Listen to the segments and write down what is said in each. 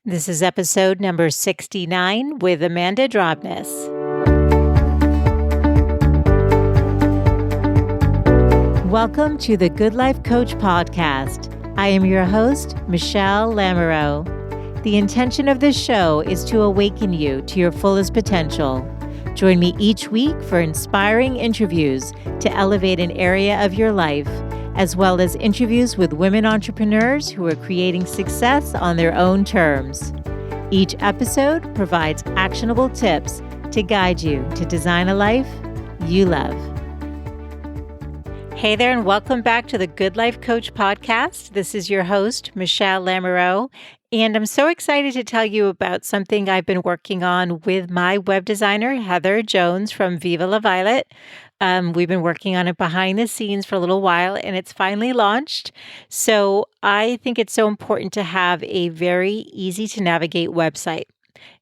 This is episode number 69 with Amanda Drobnis. Welcome to the Good Life Coach podcast. I am your host, Michelle Lamoureux. The intention of this show is to awaken you to your fullest potential. Join me each week for inspiring interviews to elevate an area of your life, as well as interviews with women entrepreneurs who are creating success on their own terms. Each episode provides actionable tips to guide you to design a life you love. Hey there, and welcome back to the Good Life Coach podcast. This is your host, Michelle Lamoureux, and I'm so excited to tell you about something I've been working on with my web designer, Heather Jones from Viva La Violet. We've been working on it behind the scenes for a little while, and it's finally launched. So I think it's so important to have a very easy to navigate website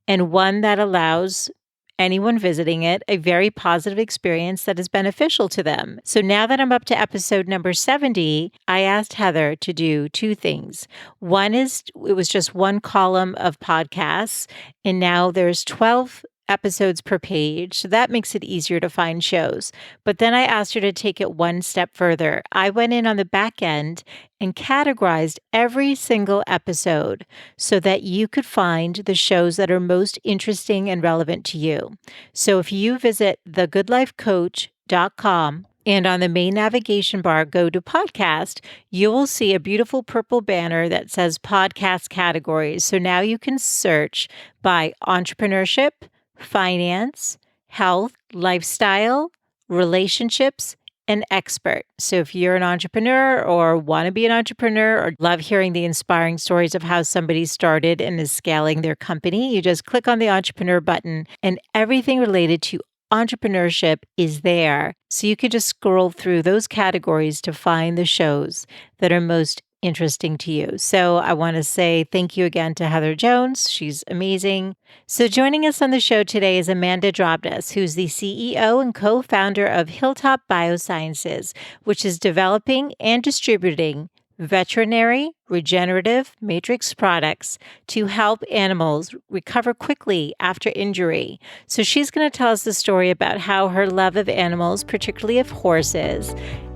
and one that allows anyone visiting it a very positive experience that is beneficial to them. So now that I'm up to episode number 70, I asked Heather to do two things. One is it was just one column of podcasts, and now there's 12 episodes per page. So that makes it easier to find shows. But then I asked her to take it one step further. I went in on the back end and categorized every single episode so that you could find the shows that are most interesting and relevant to you. So if you visit thegoodlifecoach.com and on the main navigation bar, go to podcast, you will see a beautiful purple banner that says podcast categories. So now you can search by entrepreneurship, finance, health, lifestyle, relationships, and expert. So if you're an entrepreneur or want to be an entrepreneur or love hearing the inspiring stories of how somebody started and is scaling their company, you just click on the entrepreneur button and everything related to entrepreneurship is there. So you can just scroll through those categories to find the shows that are most interesting to you. So I want to say thank you again to Heather Jones. She's amazing. So joining us on the show today is Amanda Drobnis, who's the CEO and co-founder of Hilltop Biosciences, which is developing and distributing veterinary regenerative matrix products to help animals recover quickly after injury. So she's going to tell us the story about how her love of animals, particularly of horses,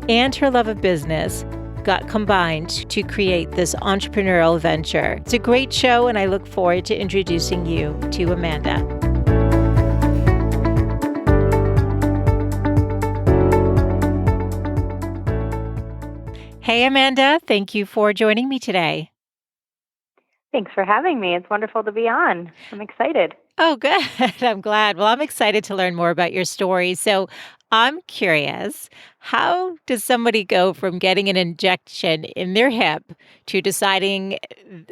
and her love of business got combined to create this entrepreneurial venture. It's a great show, and I look forward to introducing you to Amanda. Hey, Amanda. Thank you for joining me today. Thanks for having me. It's wonderful to be on. I'm excited. Oh, good. I'm glad. Well, I'm excited to learn more about your story. So I'm curious, how does somebody go from getting an injection in their hip to deciding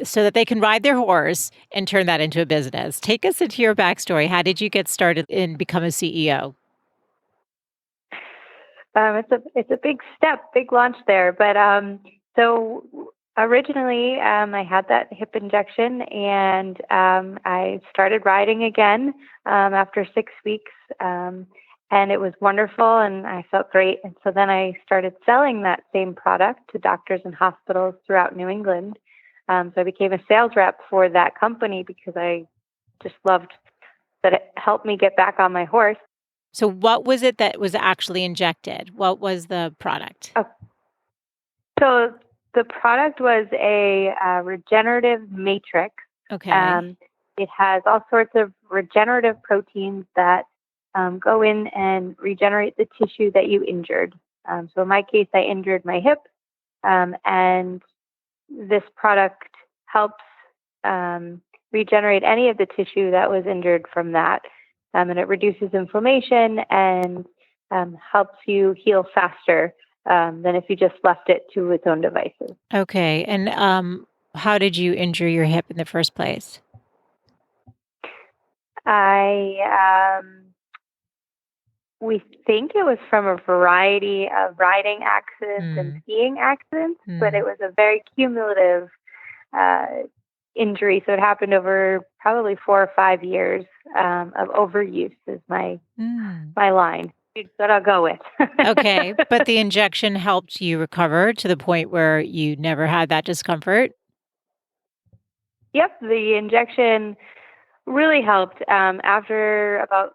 so that they can ride their horse and turn that into a business? Take us into your backstory. How did you get started and become a CEO? It's a big step, big launch there. But so originally, I had that hip injection, and I started riding again after 6 weeks, and it was wonderful, and I felt great. And so then I started selling that same product to doctors and hospitals throughout New England. So I became a sales rep for that company because I just loved that it helped me get back on my horse. So what was it that was actually injected? What was the product? Oh, so the product was a regenerative matrix. Okay. It has all sorts of regenerative proteins that go in and regenerate the tissue that you injured. So in my case, I injured my hip, and this product helps regenerate any of the tissue that was injured from that. And it reduces inflammation and helps you heal faster than if you just left it to its own devices. Okay. And how did you injure your hip in the first place? We think it was from a variety of riding accidents and skiing accidents, but it was a very cumulative injury. So it happened over probably 4 or 5 years of overuse is my line. That I'll go with. Okay. But the injection helped you recover to the point where you never had that discomfort? Yep, the injection really helped. After about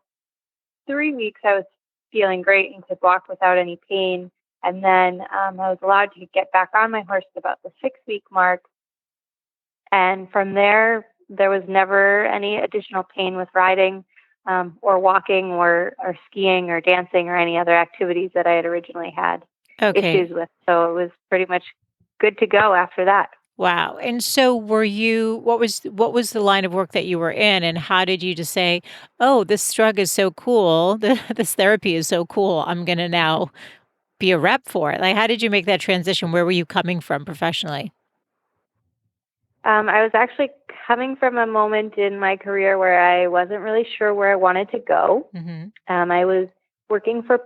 3 weeks, I was feeling great and could walk without any pain. And then I was allowed to get back on my horse at about the 6 week mark. And from there, there was never any additional pain with riding or walking or skiing or dancing or any other activities that I had originally had Okay. issues with. So it was pretty much good to go after that. Wow. And so were you what was the line of work that you were in, and how did you just say, "Oh, this drug is so cool. This therapy is so cool. I'm going to now be a rep for it." Like how did you make that transition? Where were you coming from professionally? I was actually coming from a moment in my career where I wasn't really sure where I wanted to go. Mhm. I was working for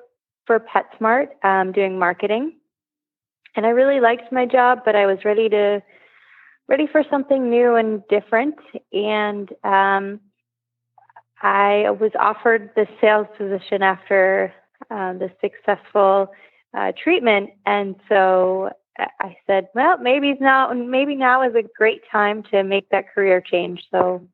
PetSmart, doing marketing, and I really liked my job, but I was ready for something new and different. And I was offered the sales position after the successful treatment, and so I said, "Well, maybe now is a great time to make that career change." So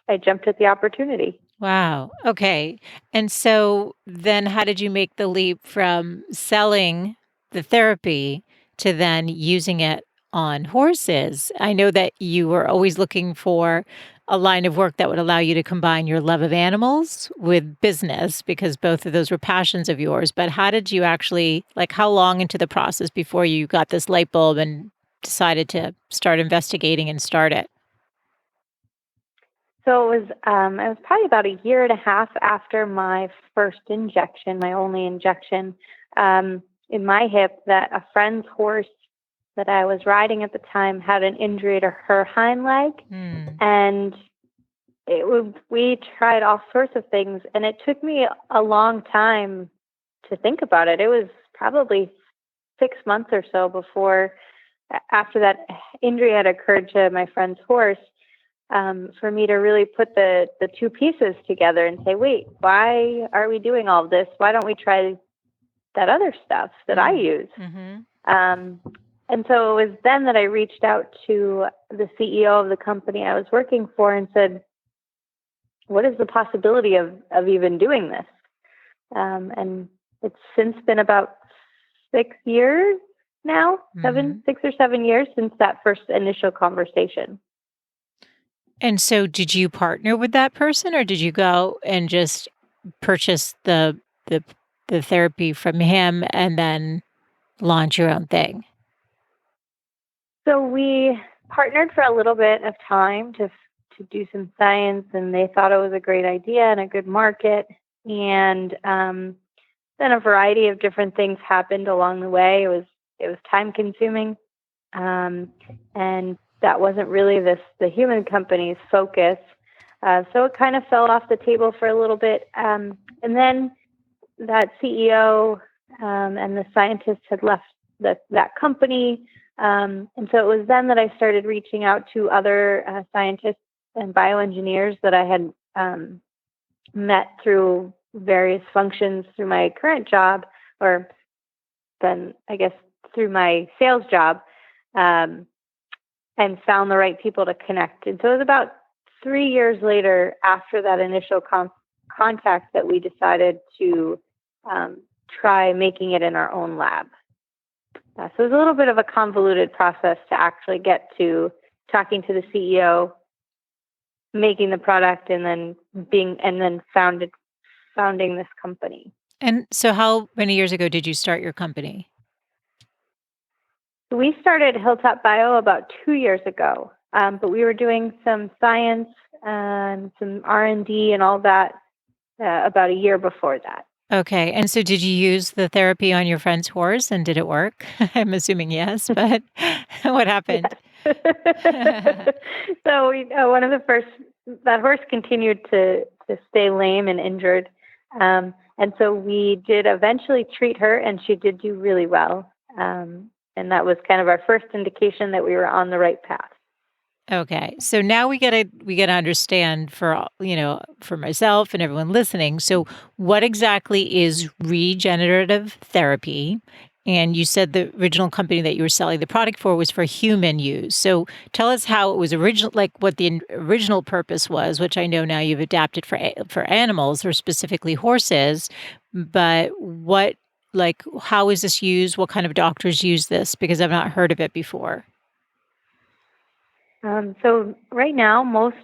I jumped at the opportunity. Wow. Okay. And so then how did you make the leap from selling the therapy to then using it on horses? I know that you were always looking for a line of work that would allow you to combine your love of animals with business because both of those were passions of yours. But how did you actually, like, how long into the process before you got this light bulb and decided to start investigating and start it? So it was probably about a year and a half after my first injection, my only injection, in my hip, that a friend's horse that I was riding at the time had an injury to her hind leg. Hmm. And we tried all sorts of things, and it took me a long time to think about it. It was probably 6 months or so before, after that injury had occurred to my friend's horse, for me to really put the two pieces together and say, wait, why are we doing all this? Why don't we try that other stuff that I Mm. use? Mhm. Um, and so it was then that I reached out to the CEO of the company I was working for and said, what is the possibility of even doing this? And it's since been about 6 years now, Mhm. 6 or 7 years since that first initial conversation. And so did you partner with that person or did you go and just purchase the the therapy from him and then launch your own thing? So we partnered for a little bit of time to do some science, and they thought it was a great idea and a good market. And then a variety of different things happened along the way. It was time consuming, um, and that wasn't really the human company's focus. So it kind of fell off the table for a little bit, and then that CEO and the scientists had left that company. And so it was then that I started reaching out to other scientists and bioengineers that I had met through various functions through my current job, or then I guess through my sales job, um, and found the right people to connect. And so it was about 3 years later, after that initial contact, that we decided to um, try making it in our own lab. So it was a little bit of a convoluted process to actually get to talking to the CEO, making the product, and then founding this company. And so how many years ago did you start your company? So we started Hilltop Bio about 2 years ago, but we were doing some science and some R&D and all that about a year before that. Okay. And so did you use the therapy on your friend's horse and did it work? I'm assuming yes, but what happened? Yes. So one of the first, that horse continued to stay lame and injured. And so we did eventually treat her, and she did do really well. And that was kind of our first indication that we were on the right path. Okay. So now we gotta understand for for myself and everyone listening. So what exactly is regenerative therapy And you said the original company that you were selling the product for was for human use. So tell us how it was original, like what the original purpose was, which I know now you've adapted for animals or specifically horses. But how is this used? What kind of doctors use this? Because I've not heard of it before. So right now, most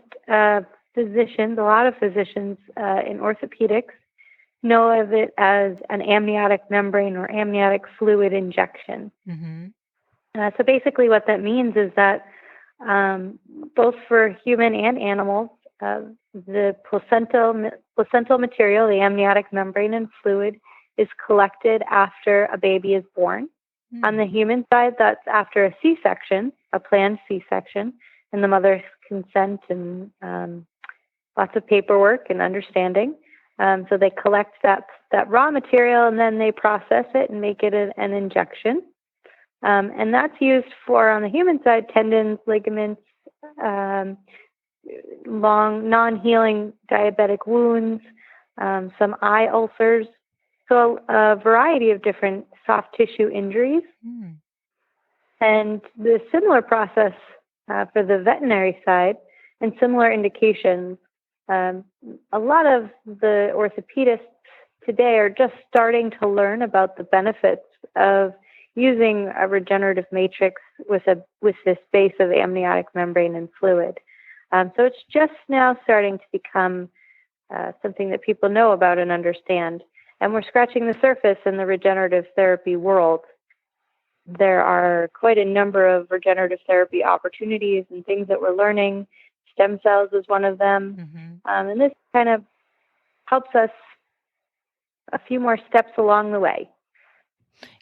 physicians, a lot of physicians in orthopedics, know of it as an amniotic membrane or amniotic fluid injection. Mm-hmm. So basically what that means is that both for human and animals, the placental material, the amniotic membrane and fluid, is collected after a baby is born. Mm-hmm. On the human side, that's after a C-section, a planned C-section, and the mother's consent and lots of paperwork and understanding. So they collect that raw material and then they process it and make it an injection. And that's used for, on the human side, tendons, ligaments, long non-healing diabetic wounds, some eye ulcers. So a variety of different soft tissue injuries. Mm. And the similar process for the veterinary side and similar indications. A lot of the orthopedists today are just starting to learn about the benefits of using a regenerative matrix with this base of amniotic membrane and fluid. So it's just now starting to become something that people know about and understand. And we're scratching the surface in the regenerative therapy world. There are quite a number of regenerative therapy opportunities and things that we're learning. Stem cells is one of them. Mm-hmm. And this kind of helps us a few more steps along the way.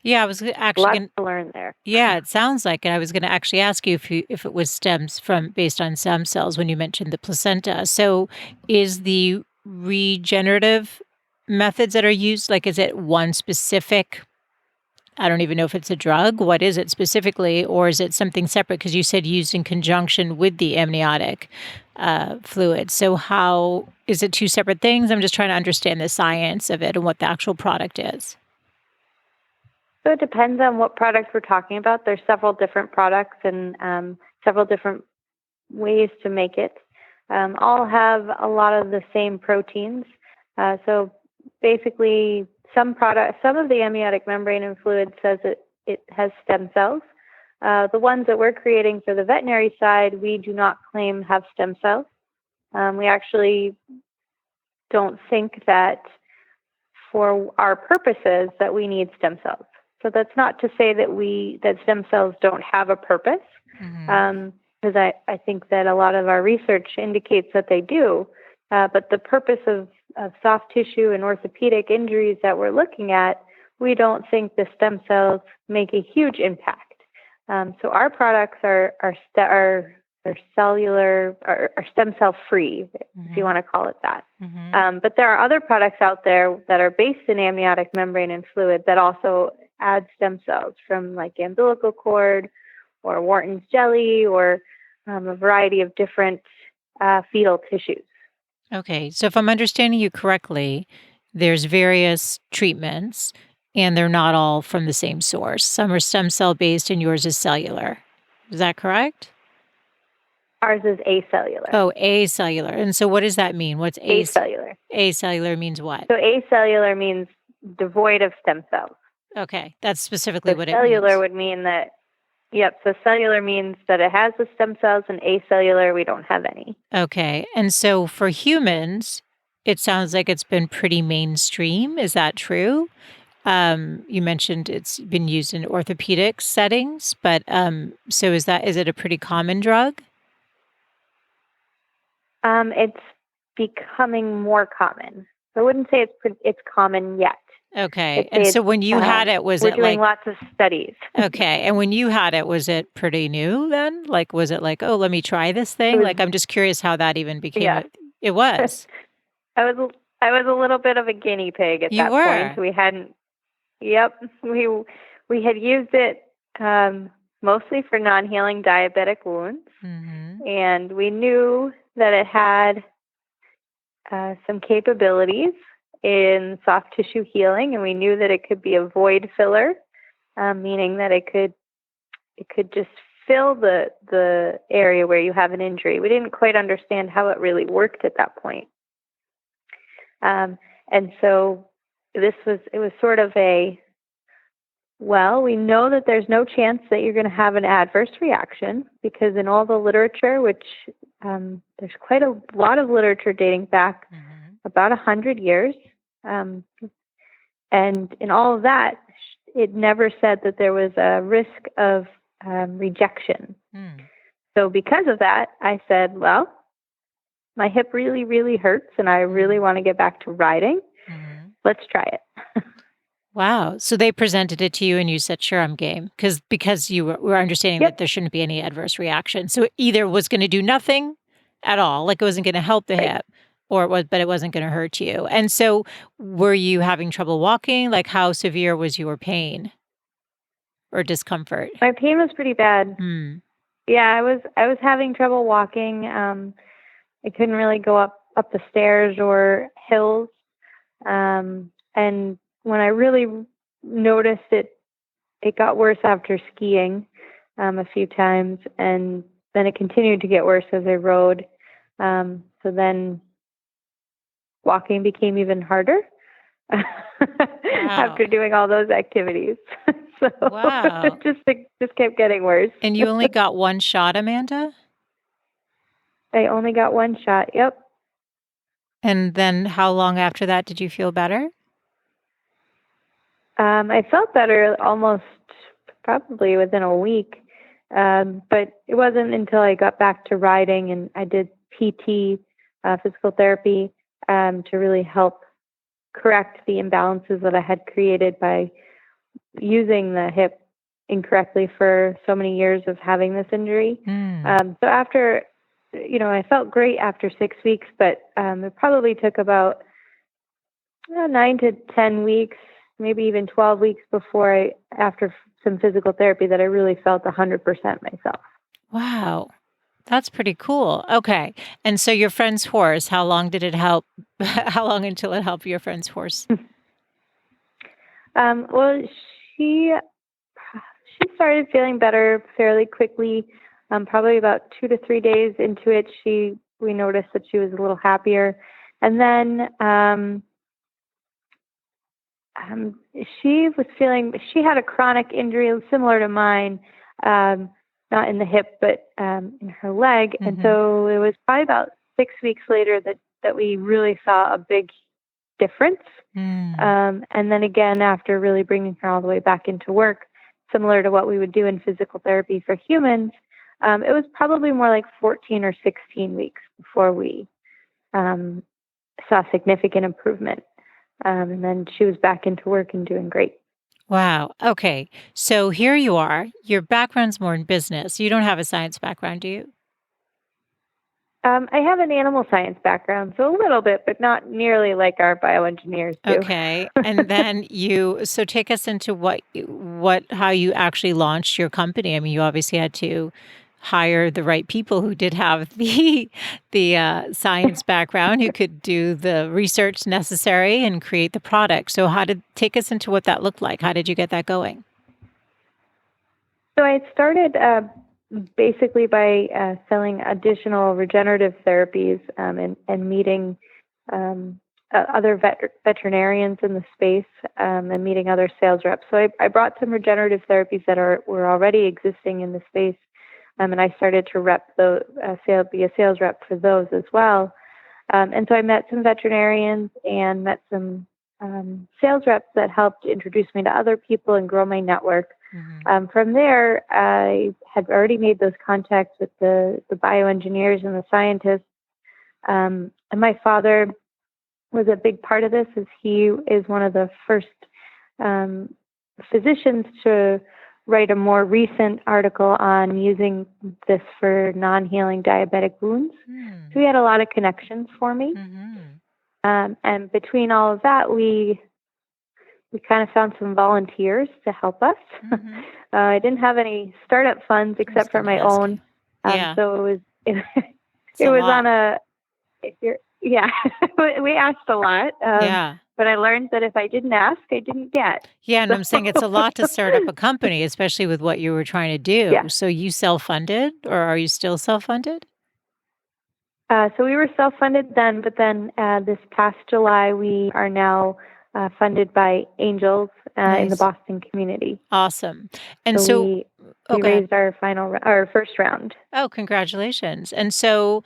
Yeah, I was actually going to learn there. Yeah, it sounds like it. I was going to actually ask you if it was stems based on stem cells when you mentioned the placenta. So is the regenerative methods that are used, like is it one specific, I don't even know if it's a drug. What is it specifically? Or is it something separate? Because you said used in conjunction with the amniotic fluid. So how is it two separate things? I'm just trying to understand the science of it and what the actual product is. So it depends on what product we're talking about. There's several different products and several different ways to make it. All have a lot of the same proteins. So basically, some of the amniotic membrane and fluid says it has stem cells. The ones that we're creating for the veterinary side, we do not claim have stem cells. We actually don't think that for our purposes that we need stem cells. So that's not to say that stem cells don't have a purpose, because I think that a lot of our research indicates that they do. But the purpose of soft tissue and orthopedic injuries that we're looking at, we don't think the stem cells make a huge impact. So our products are cellular, are stem cell free, if you want to call it that. But there are other products out there that are based in amniotic membrane and fluid that also add stem cells, from like umbilical cord or Wharton's jelly or a variety of different fetal tissues. Okay, so if I'm understanding you correctly, there's various treatments and they're not all from the same source. Some are stem cell based and yours is cellular. Is that correct? Ours is acellular. Oh, acellular. And so what does that mean? What's acellular? Acellular means what? So acellular means devoid of stem cells. Okay, that's specifically what it means. Cellular would mean that, yep, so cellular means that it has the stem cells, and acellular, we don't have any. Okay, and so for humans, it sounds like it's been pretty mainstream. Is that true? You mentioned it's been used in orthopedic settings, but so is it a pretty common drug? It's becoming more common. So I wouldn't say it's common yet. Okay, and so when you had it, was it like... We're doing lots of studies. Okay, and when you had it, was it pretty new then? Like, was it like, oh, let me try this thing? Like, I'm just curious how that even became... Yeah. It was. I was a little bit of a guinea pig at that point. We hadn't... Yep, we had used it mostly for non-healing diabetic wounds, and we knew that it had some capabilities in soft tissue healing, and we knew that it could be a void filler. meaning that it could just fill the area where you have an injury. We didn't quite understand how it really worked at that point. And so it was sort of we know that there's no chance that you're going to have an adverse reaction, because in all the literature, which there's quite a lot of literature dating back about 100 years, and in all of that, it never said that there was a risk of rejection. So because of that, I said, well, my hip really, really hurts, and I really want to get back to riding. Let's try it. Wow. So they presented it to you and you said, sure, I'm game. Because you were understanding that there shouldn't be any adverse reaction. So it either was going to do nothing at all, like it wasn't going to help the hip, but it wasn't going to hurt you. And so were you having trouble walking? Like, how severe was your pain or discomfort? My pain was pretty bad. Yeah, I was having trouble walking. I couldn't really go up the stairs or hills. And when I really noticed it got worse after skiing a few times, and then it continued to get worse as I rode. So then walking became even harder after doing all those activities. So it just kept getting worse. And you only got one shot, Amanda? I only got one shot, yep. And then how long after that did you feel better? I felt better almost probably within a week, but it wasn't until I got back to riding and I did PT, physical therapy, to really help correct the imbalances that I had created by using the hip incorrectly for so many years of having this injury. So after, I felt great after 6 weeks, but it probably took about 9 to 10 weeks, maybe even 12 weeks after some physical therapy, that I really felt 100% myself. Wow. That's pretty cool. Okay. And so your friend's horse, how long did it help? How long until it helped your friend's horse? Well, she started feeling better fairly quickly. Probably about 2 to 3 days into it, we noticed that she was a little happier. And then she had a chronic injury similar to mine, not in the hip, but in her leg. And so it was probably about 6 weeks later that we really saw a big difference. And then again, after really bringing her all the way back into work, similar to what we would do in physical therapy for humans, it was probably more like 14 or 16 weeks before we saw significant improvement. And then she was back into work and doing great. Wow. Okay. So here you are. Your background's more in business. You don't have a science background, do you? I have an animal science background, so a little bit, but not nearly like our bioengineers do. Okay. And then so take us into how you actually launched your company. I mean, you obviously had to hire the right people who did have the science background, who could do the research necessary and create the product. So take us into what that looked like. How did you get that going? So I started basically by selling additional regenerative therapies and meeting other veterinarians in the space and meeting other sales reps. So I brought some regenerative therapies that were already existing in the space, and I started to be a sales rep for those as well. And so I met some veterinarians and met some sales reps that helped introduce me to other people and grow my network. From there, I had already made those contacts with the bioengineers and the scientists. And my father was a big part of this, as he is one of the first physicians to write a more recent article on using this for non-healing diabetic wounds. So he had a lot of connections for me. And between all of that, we kind of found some volunteers to help us. I didn't have any startup funds except for my own. So it was Yeah, we asked a lot, Yeah. but I learned that if I didn't ask, I didn't get. Yeah, and So, I'm saying it's a lot to start up a company, especially with what you were trying to do. yeah. So you self-funded, or are you still self-funded? So we were self-funded then, but then this past July, we are now funded by angels in the Nice. Boston community. Awesome. And So so oh, we go ahead. raised our our first round. Oh, congratulations. And so,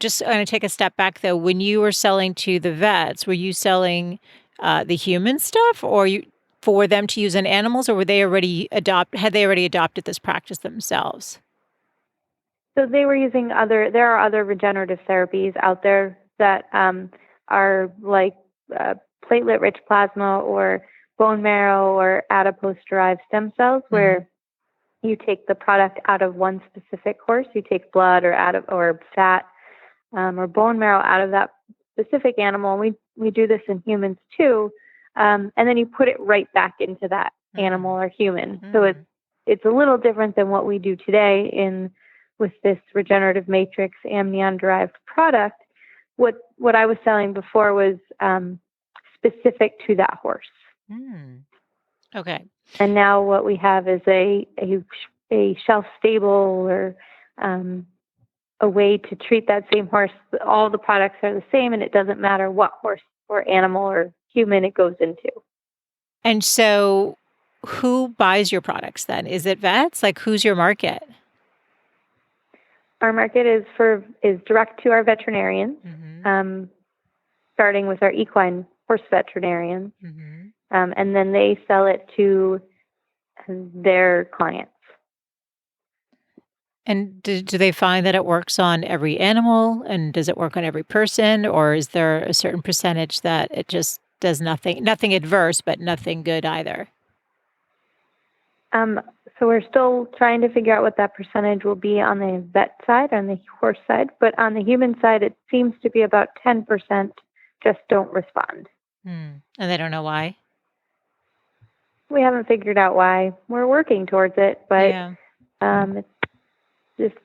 just going to take a step back though, when you were selling to the vets, were you selling the human stuff or you for them to use in animals, or were they already had they already adopted this practice themselves? So they were using there are other regenerative therapies out there that are like uh, platelet-rich plasma or bone marrow or adipose-derived stem cells, Hmm. where you take the product out of one specific horse. You take blood or fat or bone marrow out of that specific animal. And we do this in humans too, and then you put it right back into that animal Mm. or human. So Mm. it's a little different than what we do today in with this regenerative matrix amnion derived product. What I was selling before was specific to that horse. Mm. Okay. And now what we have is a shelf stable or um, a way to treat that same horse. All the products are the same, and it doesn't matter what horse or animal or human it goes into. And so, who buys your products then? Is it vets? Like, who's your market? Our market is direct to our veterinarians, Hmm. um, starting with our equine horse veterinarians, Hmm. and then they sell it to their clients. And do they find that it works on every animal, and does it work on every person, or is there a certain percentage that it just does nothing adverse, but nothing good either? Um, so we're still trying to figure out what that percentage will be on the vet side, on the horse side, but on the human side, it seems to be about 10% just don't respond. Hmm. And they don't know why? We haven't figured out why. We're working towards it, but Yeah. it's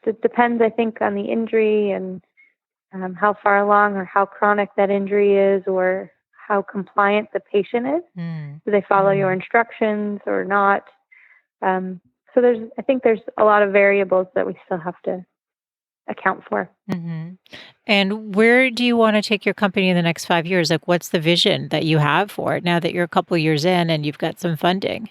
it depends, I think, on the injury and how far along or how chronic that injury is, or how compliant the patient is. Hmm. Do they follow your instructions or not? Um, so I think there's a lot of variables that we still have to account for. Mhm. And where do you wanna take your company in the next 5 years? Like, what's the vision that you have for it now that you're a couple years in and you've got some funding?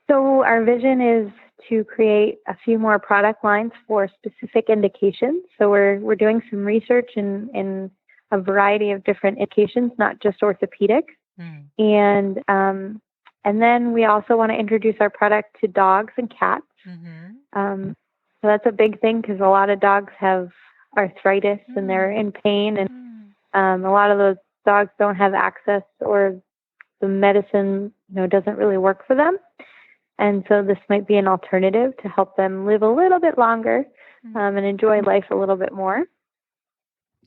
So our vision is to create a few more product lines for specific indications. So we're doing some research in a variety of different indications, not just orthopedic. Mm. And then we also want to introduce our product to dogs and cats. Mhm. So that's a big thing because a lot of dogs have arthritis and they're Mm. in pain, and Mm. a lot of those dogs don't have access, or the medicine doesn't really work for them. And so this might be an alternative to help them live a little bit longer Mm. and enjoy life a little bit more.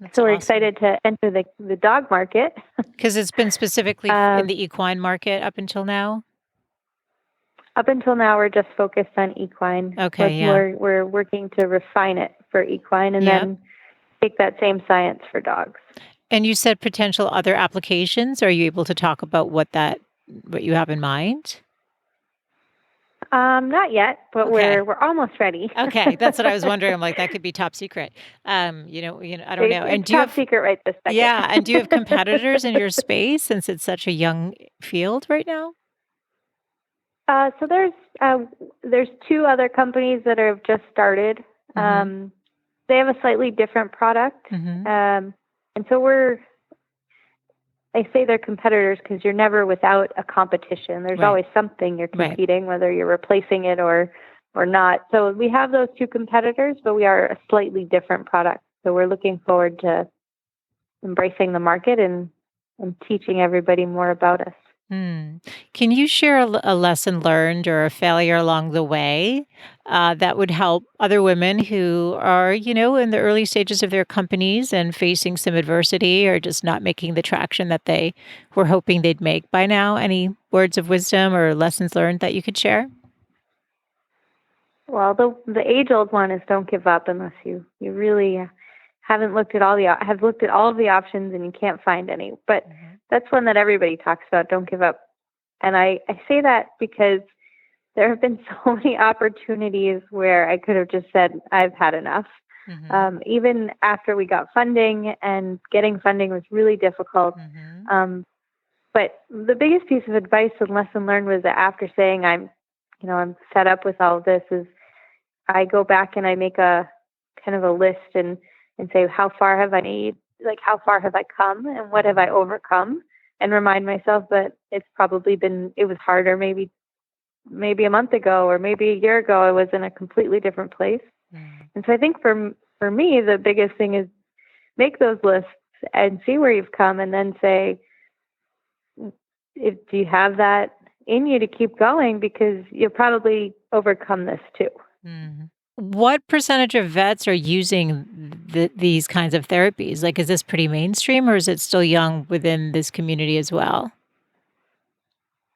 That's So we're awesome. excited to enter the dog market. 'Cause it's been specifically in um, the equine market up until now? Up until now, we're just focused on equine, but Okay, yeah. we're working to refine it for equine and Yep. then take that same science for dogs. And you said potential other applications. Are you able to talk about what you have in mind? Not yet, but Okay. we're almost ready. Okay, that's what I was wondering. I'm like, that could be top secret. I don't know. And It's do you top have secret right this second. yeah, and do you have competitors in your space since it's such a young field right now? So there's two other companies that have just started. Mhm. They have a slightly different product, Mhm. and so I say they're competitors because you're never without a competition. There's Right. always something you're Right. competing, whether you're replacing it or not. So we have those two competitors, but we are a slightly different product. So we're looking forward to embracing the market and teaching everybody more about us. Hmm. Can you share a lesson learned or a failure along the way that would help other women who are, in the early stages of their companies and facing some adversity or just not making the traction that they were hoping they'd make by now? Any words of wisdom or lessons learned that you could share? Well, the age old one is don't give up unless you really haven't looked at have looked at all of the options and you can't find any. But that's one that everybody talks about. Don't give up. And I say that because there have been so many opportunities where I could have just said, I've had enough. Even after we got funding, and getting funding was really difficult. But the biggest piece of advice and lesson learned was that after saying I'm fed up with all of this, is I go back and I make a kind of a list and say, how far have how far have I come and what have I overcome? And remind myself that it was harder maybe a month ago or maybe a year ago. I was in a completely different place. And so I think for me, the biggest thing is make those lists and see where you've come, and then say, do you have that in you to keep going? Because you'll probably overcome this too. What percentage of vets are using these kinds of therapies? Like, is this pretty mainstream, or is it still young within this community as well?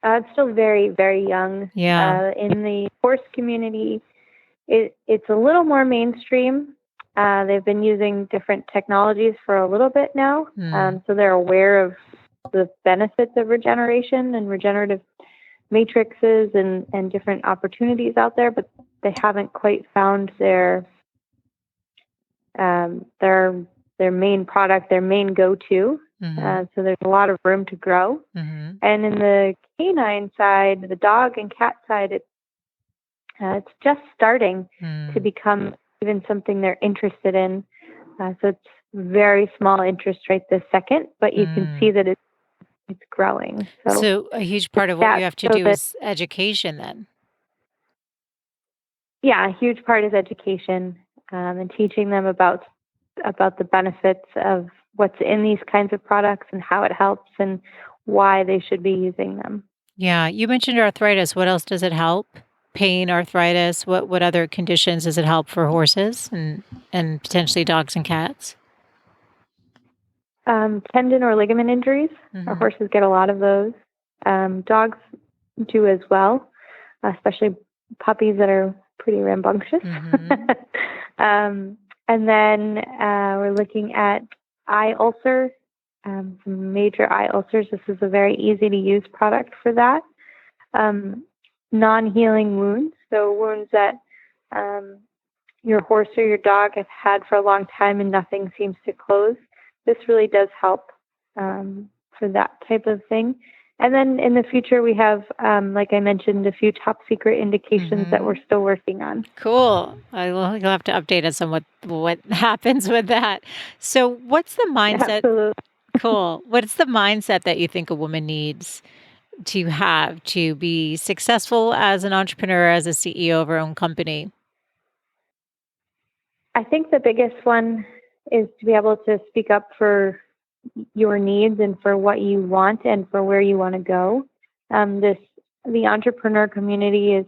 It's still very, very young. Yeah. In the horse community, it's a little more mainstream. They've been using different technologies for a little bit now. So they're aware of the benefits of regeneration and regenerative matrices and different opportunities out there, but they haven't quite found their main product, their main go-to. So there's a lot of room to grow. And in the canine side, the dog and cat side, it's just starting to become even something they're interested in. So it's very small interest right this second, but you can see that it's growing. So a huge part of what you have to do is education then. Yeah, a huge part is education, and teaching them about the benefits of what's in these kinds of products and how it helps and why they should be using them. Yeah, you mentioned arthritis. What else does it help? Pain, arthritis. What other conditions does it help for horses and potentially dogs and cats? Tendon or ligament injuries. Our horses get a lot of those. Dogs do as well, especially puppies that are pretty rambunctious. And then we're looking at eye ulcers, some major eye ulcers. This is a very easy to use product for that. Non-healing wounds, so wounds that your horse or your dog has had for a long time and nothing seems to close. This really does help for that type of thing. And then in the future, we have, like I mentioned, a few top secret indications that we're still working on. Cool. You'll have to update us on what happens with that. So what's the mindset? Absolutely. Cool. What's the mindset that you think a woman needs to have to be successful as an entrepreneur, as a CEO of her own company? I think the biggest one is to be able to speak up for your needs and for what you want and for where you want to go. The entrepreneur community is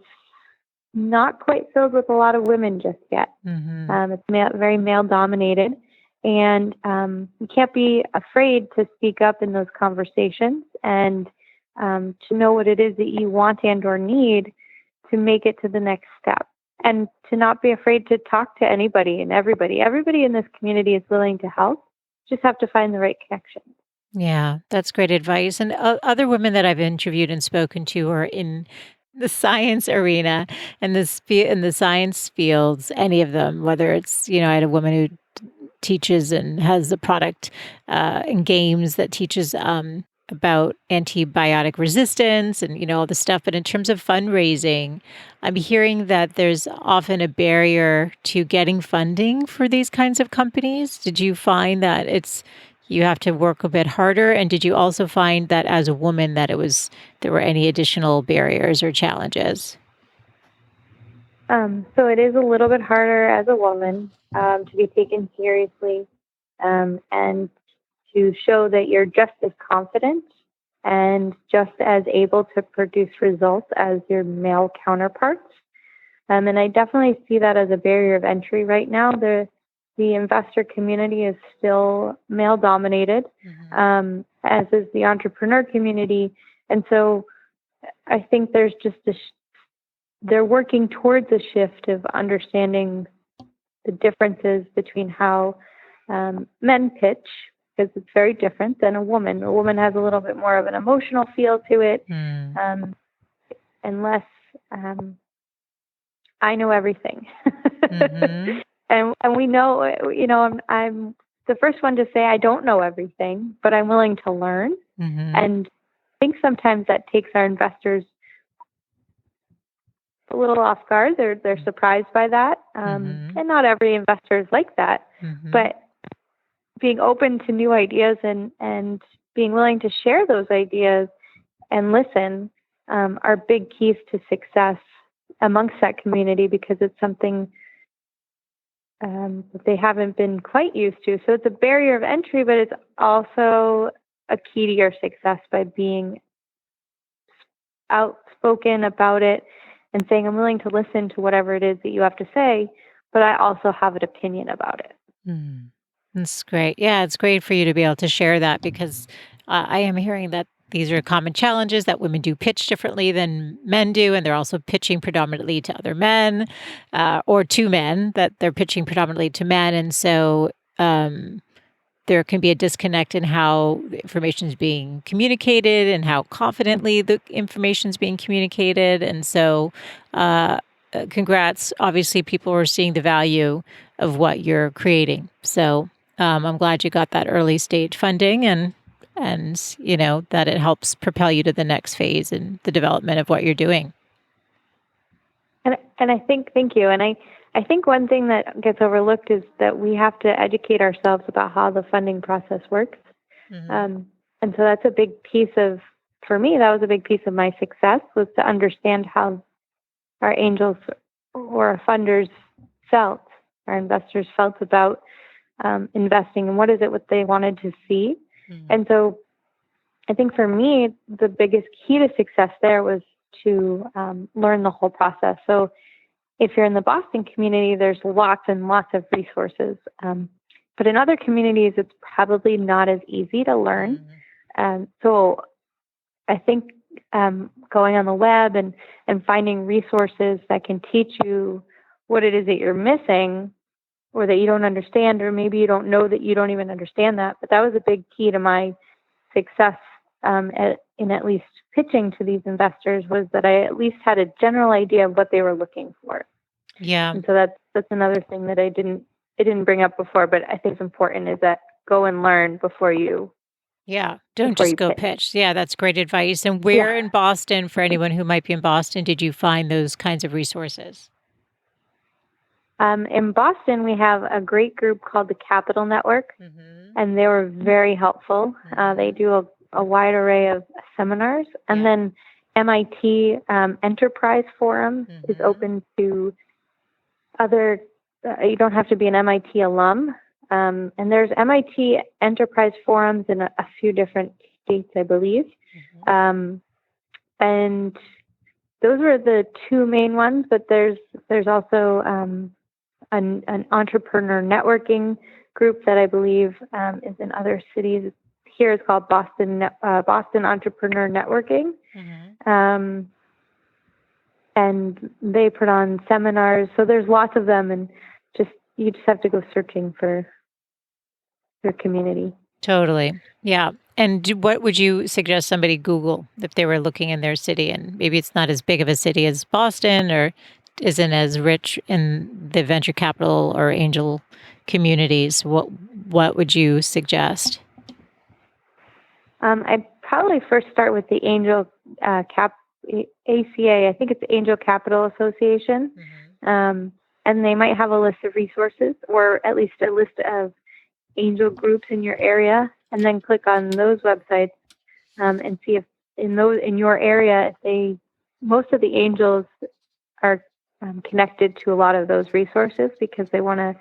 not quite filled with a lot of women just yet. It's very male dominated, and you can't be afraid to speak up in those conversations and to know what it is that you want and or need to make it to the next step, and to not be afraid to talk to anybody and everybody. Everybody in this community is willing to help. Just have to find the right connection. Yeah, that's great advice. And other women that I've interviewed and spoken to are in the science arena and in the science fields. Any of them, whether it's I had a woman who teaches and has a product in games that teaches about antibiotic resistance and all the stuff. But in terms of fundraising, I'm hearing that there's often a barrier to getting funding for these kinds of companies. Did you find that you have to work a bit harder? And did you also find that as a woman that there were any additional barriers or challenges? So it is a little bit harder as a woman to be taken seriously, and to show that you're just as confident and just as able to produce results as your male counterparts. And I definitely see that as a barrier of entry right now. The investor community is still male dominated, as is the entrepreneur community. And so I think there's just they're working towards a shift of understanding the differences between how men pitch, because it's very different than a woman. A woman has a little bit more of an emotional feel to it, Mm. unless I know everything. Mm-hmm. And we know, I'm the first one to say I don't know everything, but I'm willing to learn. Mm-hmm. And I think sometimes that takes our investors a little off guard. They're surprised by that, Mm-hmm. and not every investor is like that. Mm-hmm. But being open to new ideas and being willing to share those ideas and listen are big keys to success amongst that community, because it's something that they haven't been quite used to. So it's a barrier of entry, but it's also a key to your success by being outspoken about it and saying, I'm willing to listen to whatever it is that you have to say, but I also have an opinion about it. Mm. That's great. Yeah, it's great for you to be able to share that, because I am hearing that these are common challenges, that women do pitch differently than men do, and they're also pitching predominantly to other men, or to men, that they're pitching predominantly to men. And so there can be a disconnect in how the information is being communicated and how confidently the information is being communicated. And so, congrats. Obviously, people are seeing the value of what you're creating. So, I'm glad you got that early stage funding, and that it helps propel you to the next phase in the development of what you're doing. And I think, thank you. And I think one thing that gets overlooked is that we have to educate ourselves about how the funding process works. Mm-hmm. And so that's a big piece of, for me, that was a big piece of my success, was to understand how our angels or our funders felt, our investors felt about investing, and what is it what they wanted to see. Mm-hmm. And so I think for me, the biggest key to success there was to learn the whole process. So if you're in the Boston community, there's lots and lots of resources. But in other communities, it's probably not as easy to learn. So I think going on the web and finding resources that can teach you what it is that you're missing, or that you don't understand, or maybe you don't know that you don't even understand that. But that was a big key to my success in at least pitching to these investors, was that I at least had a general idea of what they were looking for. Yeah. And so that's another thing that I didn't bring up before, but I think is important, is that go and learn before you. Yeah. Don't Before just you go pitch. pitch. Yeah, that's great advice. And where in Boston, for anyone who might be in Boston, did you find those kinds of resources? In Boston, we have a great group called the Capital Network, and they were very helpful. They do a wide array of seminars, and then MIT Enterprise Forum is open to other. You don't have to be an MIT alum, and there's MIT Enterprise Forums in a few different states, I believe, and those were the two main ones. But there's also an entrepreneur networking group that I believe is in other cities. Here it's called Boston Entrepreneur Networking. And they put on seminars. So there's lots of them, and you just have to go searching for your community. Totally. Yeah. And what would you suggest somebody Google if they were looking in their city, and maybe it's not as big of a city as Boston, or isn't as rich in the venture capital or angel communities? What would you suggest? I'd probably first start with the Angel ACA. I think it's Angel Capital Association. And they might have a list of resources, or at least a list of angel groups in your area, and then click on those websites and see if in your area, most of the angels are connected to a lot of those resources, because they want to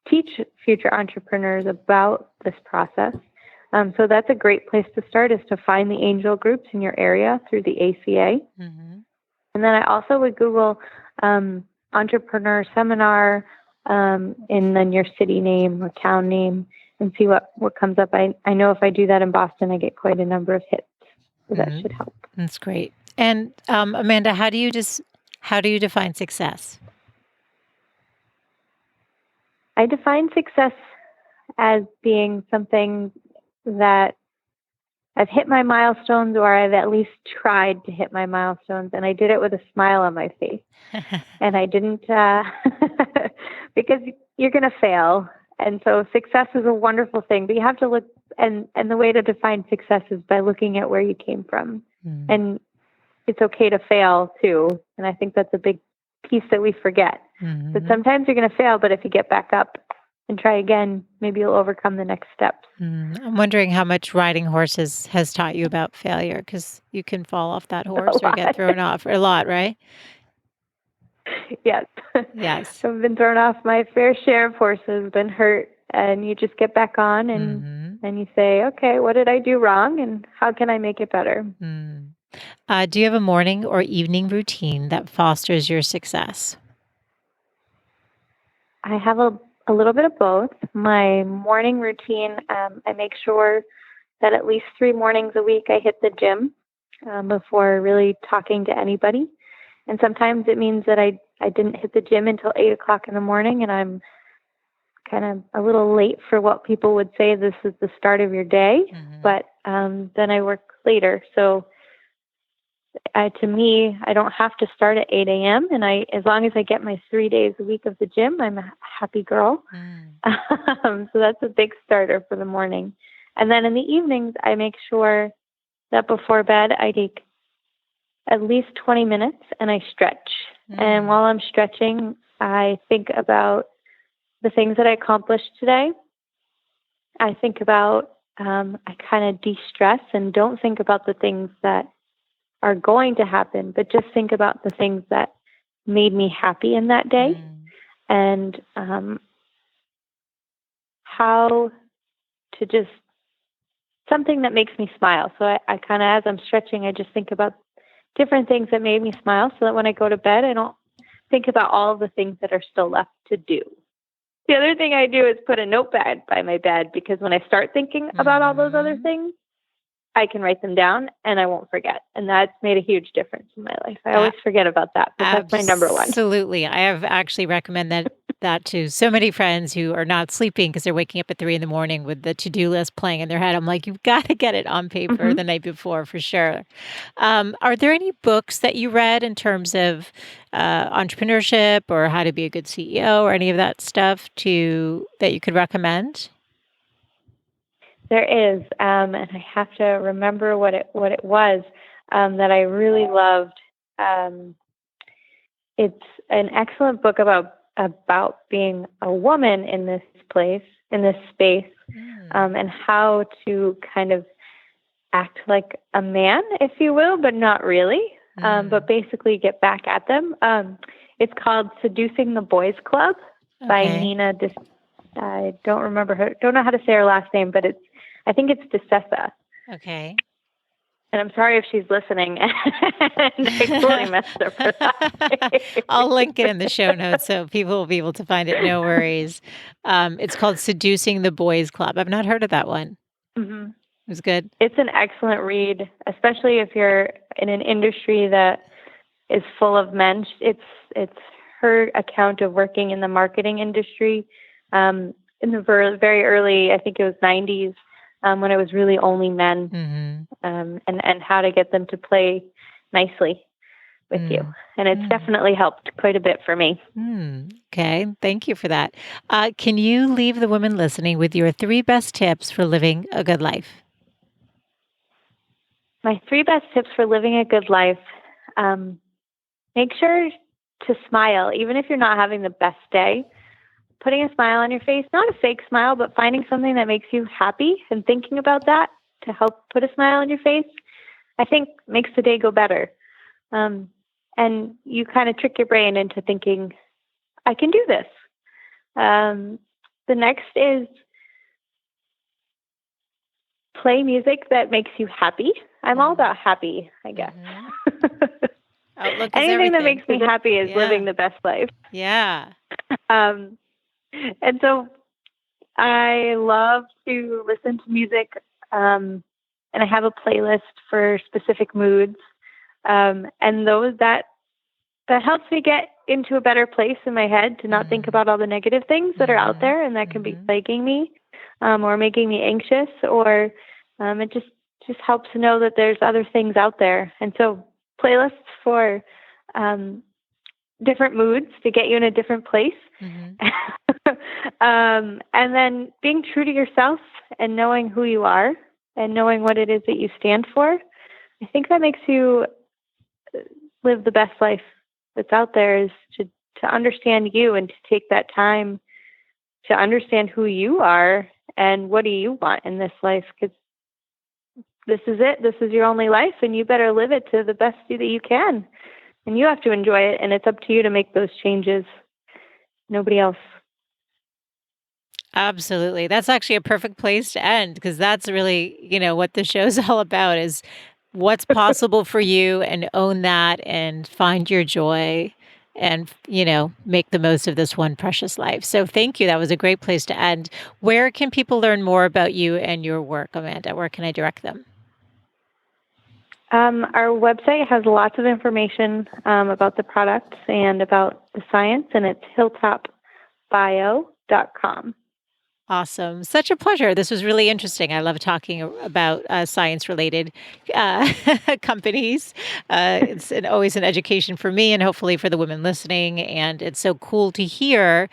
teach future entrepreneurs about this process. So that's a great place to start, is to find the angel groups in your area through the ACA. And then I also would Google entrepreneur seminar, and then your city name or town name, and see what comes up. I know if I do that in Boston, I get quite a number of hits. So that should help. That's great. And Amanda, how do you define success? I define success as being something that I've hit my milestones, or I've at least tried to hit my milestones, and I did it with a smile on my face. And I didn't, because you're going to fail. And so success is a wonderful thing, but you have to look, and the way to define success is by looking at where you came from. And it's okay to fail too. And I think that's a big piece that we forget. But sometimes you're going to fail, but if you get back up and try again, maybe you'll overcome the next steps. I'm wondering how much riding horses has taught you about failure, because you can fall off that horse or get thrown off a lot, right? Yes. Yes. I've been thrown off my fair share of horses, been hurt, and you just get back on and you say, okay, what did I do wrong and how can I make it better? Do you have a morning or evening routine that fosters your success? I have a little bit of both. My morning routine, I make sure that at least 3 mornings a week I hit the gym before really talking to anybody. And sometimes it means that I didn't hit the gym until 8 o'clock in the morning, and I'm kind of a little late for what people would say this is the start of your day. But then I work later. So to me, I don't have to start at 8 a.m. And as long as I get my 3 days a week of the gym, I'm a happy girl. So that's a big starter for the morning. And then in the evenings, I make sure that before bed, I take at least 20 minutes and I stretch. And while I'm stretching, I think about the things that I accomplished today. I think about, I kind of de-stress and don't think about the things that are going to happen, but just think about the things that made me happy in that day and how to just something that makes me smile. So I kind of, as I'm stretching, I just think about different things that made me smile so that when I go to bed, I don't think about all of the things that are still left to do. The other thing I do is put a notepad by my bed, because when I start thinking about all those other things, I can write them down and I won't forget. And that's made a huge difference in my life. I always forget about that, but that's my number one. Absolutely. I have actually recommended that to so many friends who are not sleeping because they're waking up at 3 a.m. with the to-do list playing in their head. I'm like, you've got to get it on paper the night before for sure. Are there any books that you read in terms of entrepreneurship or how to be a good CEO or any of that stuff that you could recommend? There is, and I have to remember what it was that I really loved. It's an excellent book about being a woman in this space, and how to kind of act like a man, if you will, but not really, but basically get back at them. It's called Seducing the Boys Club by Nina. I don't know how to say her last name, but I think it's DeSessa. Okay. And I'm sorry if she's listening and I totally messed up her last name. I'll link it in the show notes so people will be able to find it. No worries. It's called Seducing the Boys Club. I've not heard of that one. It was good. It's an excellent read, especially if you're in an industry that is full of men. It's her account of working in the marketing industry in the very early, I think it was 90s, when it was really only men, and how to get them to play nicely with you. And it's definitely helped quite a bit for me. Okay. Thank you for that. Can you leave the women listening with your 3 best tips for living a good life? My 3 best tips for living a good life. Make sure to smile, even if you're not having the best day. Putting a smile on your face, not a fake smile, but finding something that makes you happy and thinking about that to help put a smile on your face, I think makes the day go better. And you kind of trick your brain into thinking, I can do this. The next is play music that makes you happy. I'm all about happy, I guess. Anything that makes me happy is living the best life. Yeah. And so I love to listen to music, and I have a playlist for specific moods, and that helps me get into a better place in my head to not think about all the negative things that are out there and that can be plaguing me, or making me anxious, or it just helps to know that there's other things out there. And so playlists for different moods to get you in a different place. And then being true to yourself and knowing who you are and knowing what it is that you stand for. I think that makes you live the best life that's out there, is to understand you and to take that time to understand who you are and what do you want in this life, because this is it. This is your only life, and you better live it to the best that you can. And you have to enjoy it, and it's up to you to make those changes. Nobody else. Absolutely. That's actually a perfect place to end, because that's really, what the show's all about, is what's possible for you, and own that and find your joy and, make the most of this one precious life. So thank you. That was a great place to end. Where can people learn more about you and your work, Amanda? Where can I direct them? Our website has lots of information about the products and about the science, and it's hilltopbio.com. Awesome. Such a pleasure. This was really interesting. I love talking about science-related companies. It's always an education for me and hopefully for the women listening. And it's so cool to hear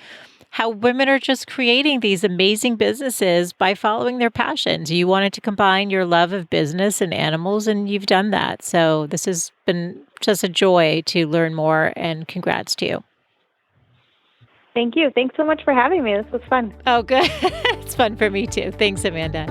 how women are just creating these amazing businesses by following their passions. You wanted to combine your love of business and animals, and you've done that. So this has been just a joy to learn more, and congrats to you. Thank you. Thanks so much for having me. This was fun. Oh, good. It's fun for me too. Thanks, Amanda.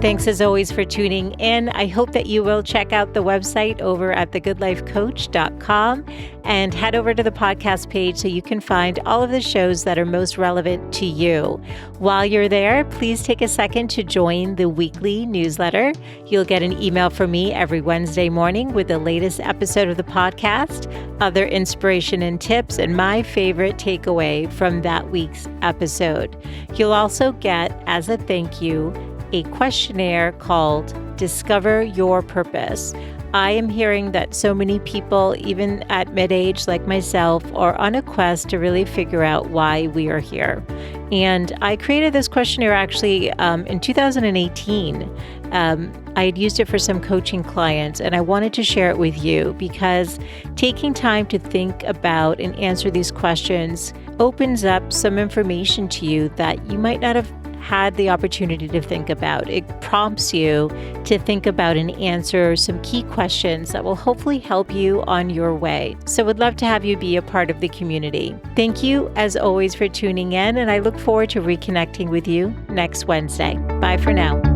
Thanks as always for tuning in. I hope that you will check out the website over at thegoodlifecoach.com and head over to the podcast page so you can find all of the shows that are most relevant to you. While you're there, please take a second to join the weekly newsletter. You'll get an email from me every Wednesday morning with the latest episode of the podcast, other inspiration and tips, and my favorite takeaway from that week's episode. You'll also get, as a thank you, a questionnaire called Discover Your Purpose. I am hearing that so many people, even at mid-age like myself, are on a quest to really figure out why we are here. And I created this questionnaire actually in 2018. I had used it for some coaching clients, and I wanted to share it with you because taking time to think about and answer these questions opens up some information to you that you might not have had the opportunity to think about. It prompts you to think about and answer some key questions that will hopefully help you on your way. So would love to have you be a part of the community. Thank you as always for tuning in, and I look forward to reconnecting with you next Wednesday. Bye for now.